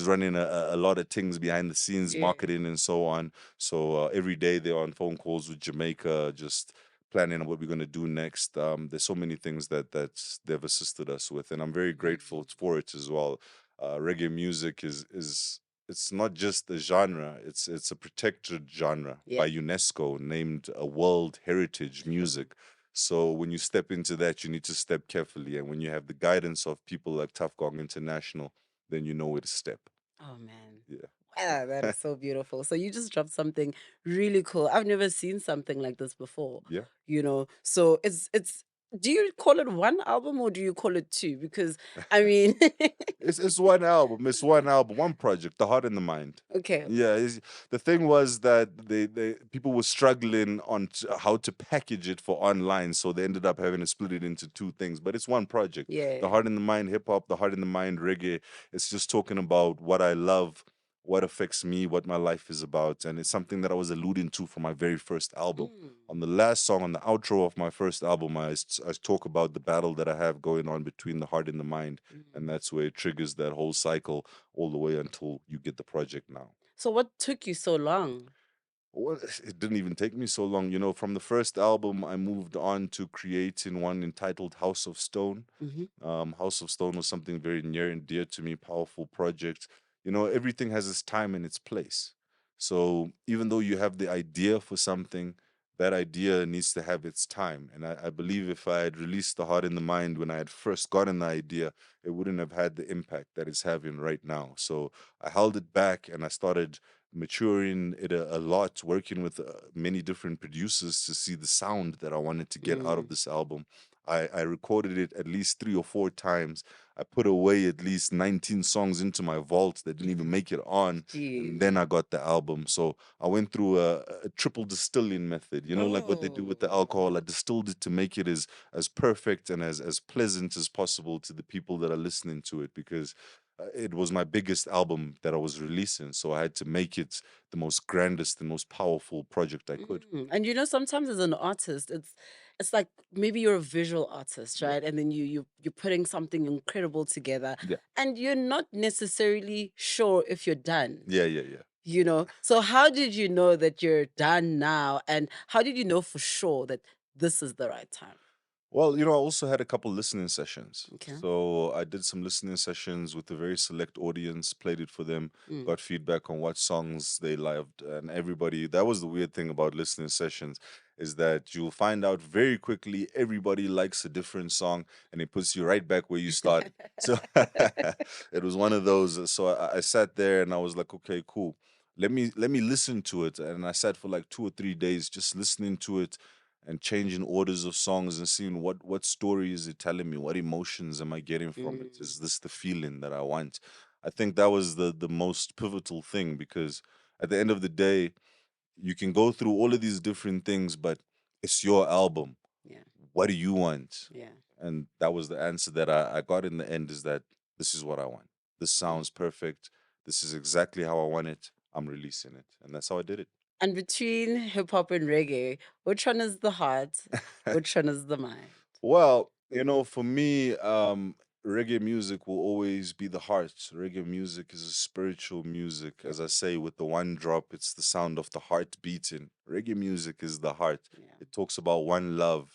running a lot of things behind the scenes, Yeah. marketing and so on. So every day they're on phone calls with Jamaica, just planning on what we're gonna do next. There's so many things that they've assisted us with, and I'm very grateful for it as well. Reggae music is it's not just a genre, it's a protected genre Yeah. by UNESCO, named a World Heritage Sure. Music. So when you step into that, you need to step carefully. And when you have the guidance of people like Tuff Gong International, then you know where to step. Oh man. Wow, that Yeah. is so beautiful. So you just dropped something really cool. I've never seen something like this before. Yeah. So it's do you call it one album or do you call it two? Because I mean It's one album. It's one album, one project, The Heart and the Mind. Okay. Yeah, the thing was that they people were struggling on how to package it for online, so they ended up having to split it into two things. But it's one project. The Yeah. Heart and the Mind hip hop, The Heart and the Mind reggae. It's just talking about what I love, what affects me, what my life is about, and it's something that I was alluding to from my very first album. Mm. On the last song, on the outro of my first album, I talk about the battle that I have going on between the heart and the mind, Mm. and that's where it triggers that whole cycle all the way until you get the project now. So what took you so long? Well, it didn't even take me so long. You know, from the first album, I moved on to creating one entitled House of Stone. Hmm. House of Stone was something very near and dear to me, powerful project. You know, everything has its time and its place. So even though you have the idea for something, that idea needs to have its time. And I believe if I had released The Heart and the Mind when I had first gotten the idea, it wouldn't have had the impact that it's having right now. So I held it back and I started maturing it a lot, working with many different producers to see the sound that I wanted to get out of Mm. this album. I recorded it at least 3 or 4 times. I put away at least 19 songs into my vault that didn't even make it on. And Jeez. then I got the album. So I went through a triple distilling method, you know, like what they do with the Oh. alcohol. I distilled it to make it as perfect and as pleasant as possible to the people that are listening to it, because it was my biggest album that I was releasing, so I had to make it the most grandest and most powerful project I could. And sometimes as an artist, it's like maybe you're a visual artist, Yeah, right? And then you're putting something incredible together, yeah, and you're not necessarily sure if you're done. yeah. So how did you know that you're done now, and how did you know for sure that this is the right time? Well, you know, I also had a couple listening sessions. Okay. So I did some listening sessions with a very select audience, played it for them, Mm. got feedback on what songs they loved. And everybody, that was the weird thing about listening sessions, is that you'll find out very quickly everybody likes a different song and it puts you right back where you started. So it was one of those. So I sat there and I was like, okay, cool. Let me listen to it. And I sat for like 2 or 3 days just listening to it and changing orders of songs and seeing what story is it telling me, what emotions am I getting from it, Mm. is this the feeling that I want? I think that was the most pivotal thing, because at the end of the day, you can go through all of these different things, but it's your album. Yeah. What do you want? Yeah. And that was the answer that I got in the end, is that this is what I want. This Mm. sounds perfect. This is exactly how I want it. I'm releasing it, and that's how I did And between hip hop and reggae, which one is the heart? it. Which one is the mind? Well, you know, for me, reggae music will always be the heart. Reggae music is a spiritual music. Yeah. As I say, with the one drop, it's the sound of the heart beating. Reggae music is the heart. Yeah. It talks about one love,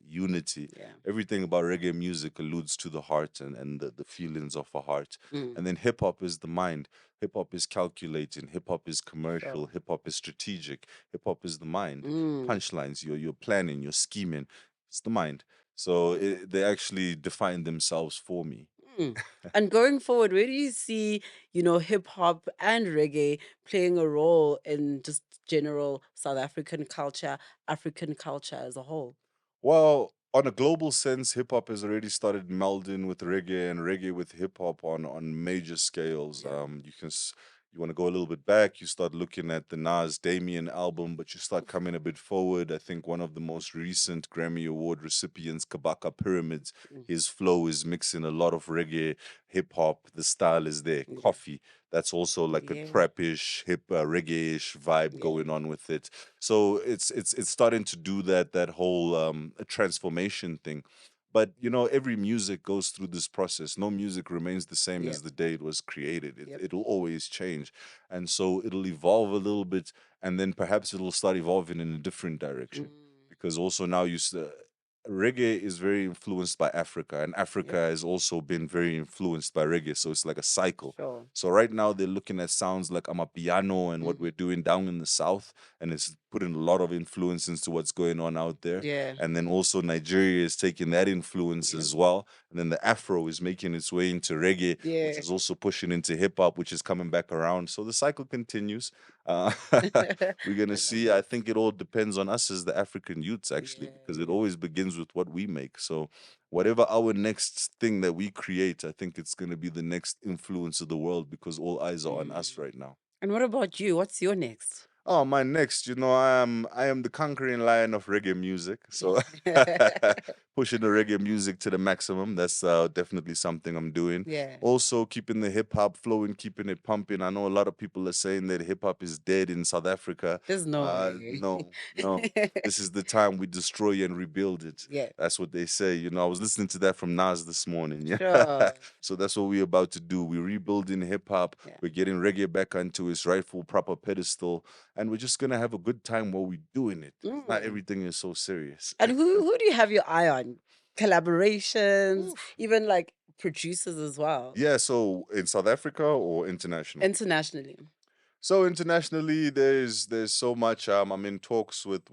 unity. Yeah. Everything about reggae music alludes to the heart and the feelings of a heart. Mm. And then hip hop is the mind. Hip hop is calculating. Hip hop is commercial. Sure. Hip hop is strategic. Hip hop is the mind. Mm. Punchlines, you're planning, you're scheming. It's the mind. So they actually define themselves for me. Mm. And going forward, where do you see, hip hop and reggae playing a role in just general South African culture as a whole? Well, on a global sense, hip hop has already started melding with reggae and reggae with hip hop on major scales. Yeah. You want to go a little bit back, you start looking at the Nas Damian album, but you start coming a bit forward. I think one of the most recent Grammy Award recipients, Kabaka Pyramids, Mm. his flow is mixing a lot of reggae, hip hop. The style is there. Yeah. Coffee, that's also like a Yeah. trappish, hip, reggae-ish vibe Yeah. going on with it. So it's starting to do that whole transformation thing. But every music goes through this process. No music remains the same Yep. as the day it was created. Yep. It'll always change, and so it'll evolve a little bit, and then perhaps it'll start evolving in a different direction. Mm. Because also now reggae is very influenced by Africa, and Africa Yep. has also been very influenced by reggae. So it's like a cycle. Sure. So right now they're looking at sounds like Amapiano and what Mm. we're doing down in the south, and it's putting a lot of influence into what's going on out there. Yeah. And then also Nigeria is taking that influence Yeah. as well. And then the Afro is making its way into reggae, which Yeah. is also pushing into hip hop, which is coming back around. So the cycle continues. Uh, we're gonna I love see. I that. think it all depends on us as the African youths, actually, Yeah. because it Yeah. always begins with what we make. So whatever our next thing that we create, I think it's gonna be the next influence of the world because all eyes are on us Mm. right now. And what about you? What's your next? Oh, my next, I am the conquering lion of reggae music. So pushing the reggae music to the maximum. That's definitely something I'm doing. Yeah. Also keeping the hip hop flowing, keeping it pumping. I know a lot of people are saying that hip hop is dead in South Africa. There's no way. No, no. This is the time we destroy and rebuild it. Yeah. That's what they say. I was listening to that from Nas this morning. Yeah. Sure. So that's what we're about to do. We're rebuilding hip hop. Yeah. We're getting reggae back onto its rightful proper pedestal, and we're just gonna have a good time while we're doing it. 'Cause not Mm. everything is so serious. And who do you have your eye on? Collaborations, Oof. even like producers as well, Yeah, so in South Africa or international? internationally. So internationally, there's so much. I'm in talks with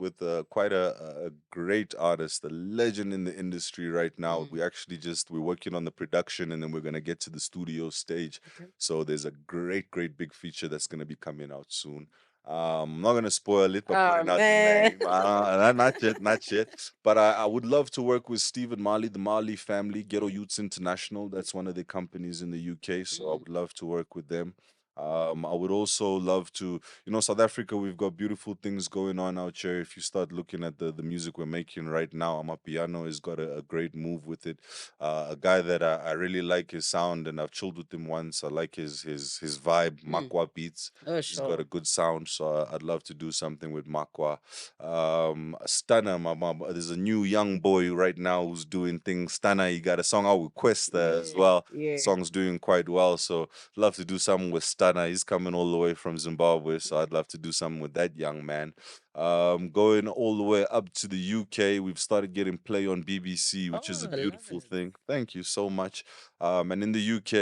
quite a great artist, a legend in the industry right now. Mm. We're working on the production, and then we're gonna get to the studio stage. Okay. So there's a great big feature that's gonna be coming out soon. I'm not gonna spoil it by Oh putting out the man. name. Not yet, not yet. But I would love to work with Stephen Marley, the Marley family, Ghetto Youths International. That's one of the companies in the UK. So I Mm. would love to work with them. I would also love to, South Africa, we've got beautiful things going on out here. If you start looking at the music we're making right now, Amapiano has got a great move with it. A guy that I really like his sound, and I've chilled with him once. I like his vibe, Mm. Makwa Beats. Oh He's got a sure. good sound, so I'd love to do something with Makwa. Stunner, there's a new young boy right now who's doing things. Stunner, he got a song out with Questa as Yeah. well. Yeah. Song's doing quite well, so love to do something with Stunner. He's coming all the way from Zimbabwe, so I'd love to do something with that young man. Going all the way up to the UK, we've started getting play on BBC, which is Oh, a I love beautiful it. thing. Thank you so much. And in the UK,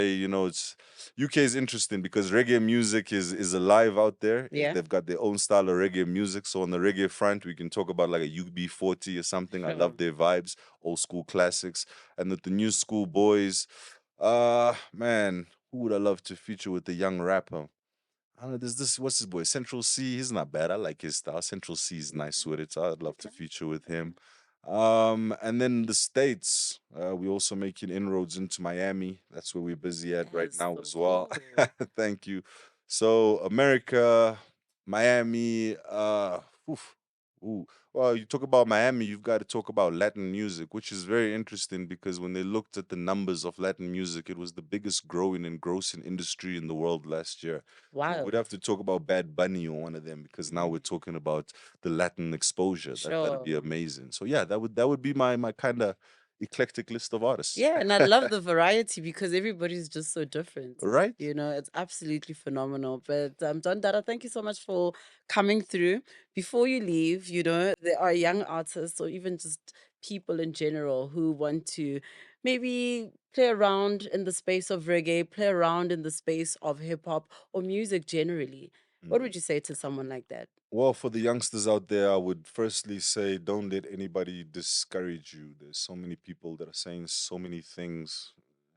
it's UK is interesting because reggae music is alive out there. Yeah. They've got their own style of reggae music. So on the reggae front, we can talk about like a UB40 or something. I Sure. love their vibes, old school classics. And with the new school boys, man, who would I love to feature with the young rapper? I don't know. There's this, what's his boy? Central C. He's not bad. I like his style. Central C is nice Okay. with it. So I'd love to Okay. feature with Okay. him. And then the States, we're also making inroads into Miami. That's where we're busy at right That's now so as well. cool. Thank you. So America, Miami, oof, ooh. Well, you talk about Miami, you've got to talk about Latin music, which is very interesting because when they looked at the numbers of Latin music, it was the biggest growing and grossing industry in the world last year. So we'd Wild. have to talk about Bad Bunny on one of them because now we're Mm. talking about the Latin exposure. That'd be Sure. amazing. So yeah, that would be my kind of eclectic list of artists. Yeah, and I love the variety because everybody's just so different. Right? It's absolutely phenomenal. But Don Dada, thank you so much for coming through. Before you leave, there are young artists or even just people in general who want to maybe play around in the space of reggae, play around in the space of hip hop or music generally. What Mm. would you say to someone like that? Well, for the youngsters out there, I would firstly say don't let anybody discourage you. There's so many people that are saying so many things.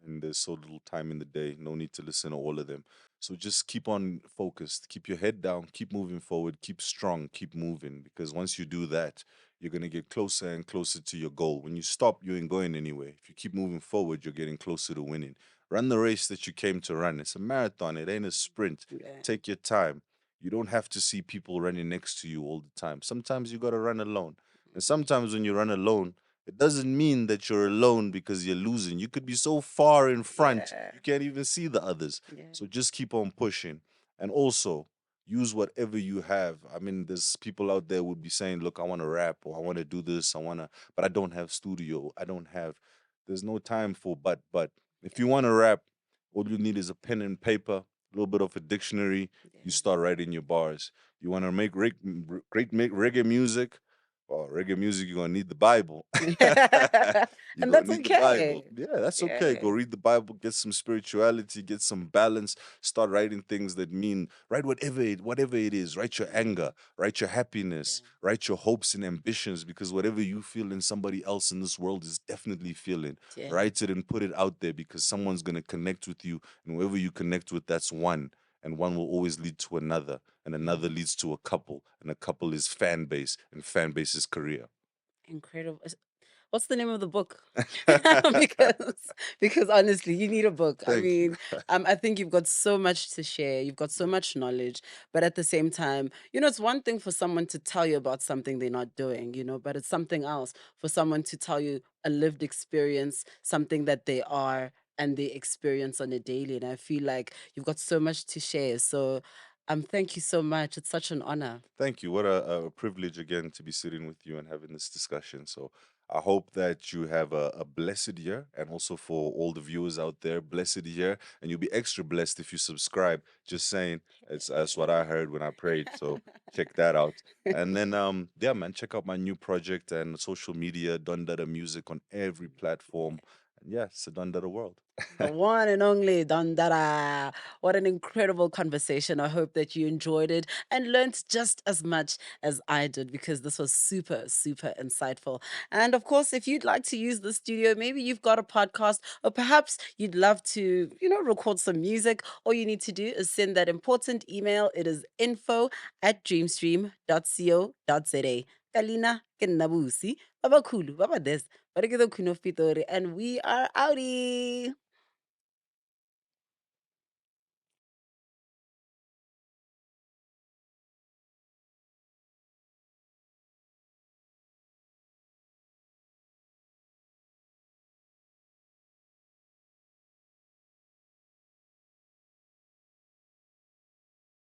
and there's so little time in the day. No need to listen to all of them. So just keep on focused, keep your head down, keep moving forward, keep strong, keep moving. Because once you do that, you're gonna get closer and closer to your goal. When you stop, you ain't going anywhere. If you keep moving forward, you're getting closer to winning. Run the race that you came to run. It's a marathon, it ain't a sprint. Yeah. Take your time. You don't have to see people running next to you all the time. Sometimes you gotta run alone. And sometimes when you run alone, it doesn't mean that you're alone because you're losing. You could be so far in front, Yeah. you can't even see the others. Yeah. So just keep on pushing. And also, use whatever you have. I mean, there's people out there would be saying, look, I want to rap or I want to do this, but I don't have studio. There's no time for but. If you want to rap, all you need is a pen and paper, a little bit of a dictionary. You start writing your bars. You want to make make reggae music, well, reggae music, you're gonna need the Bible. Yeah. You're And gonna that's need the Bible. okay. Yeah, that's okay. Yeah. Go read the Bible, get some spirituality, get some balance. Start writing things that mean. Write whatever it is. Write your anger. Write your happiness. Write your hopes and ambitions. Because whatever you feel in somebody else in this world is definitely feeling. Yeah. Write it and put it out there because someone's gonna connect with you, and whoever you connect with, that's one. And one will always lead to another, and another leads to a couple, and a couple is fan base, and fan base is career. Incredible. What's the name of the book? because because honestly, you need a book. I Thank you. mean, I think you've got so much to share. You've got so much knowledge, but at the same time, it's one thing for someone to tell you about something they're not doing, but it's something else for someone to tell you a lived experience, something that they are and they experience on a daily. And I feel like you've got so much to share. So, thank you so much. It's such an honor. Thank you. What a privilege again to be sitting with you and having this discussion. So I hope that you have a blessed year, and also for all the viewers out there, blessed year, and you'll be extra blessed if you subscribe. Just saying, that's what I heard when I prayed. So check that out. And then yeah, man, check out my new project and social media, Don Dada Music on every platform. And yeah, it's a Don Dada world. The one and only Don Dada. What an incredible conversation. I hope that you enjoyed it and learned just as much as I did because this was super, super insightful. And of course, if you'd like to use the studio, maybe you've got a podcast or perhaps you'd love to, record some music, all you need to do is send that important email. It is info@dreamstream.co.za. Kalina Kenabusi, Baba Kulu, Baba Des, Queen of Pitori, and we are outie.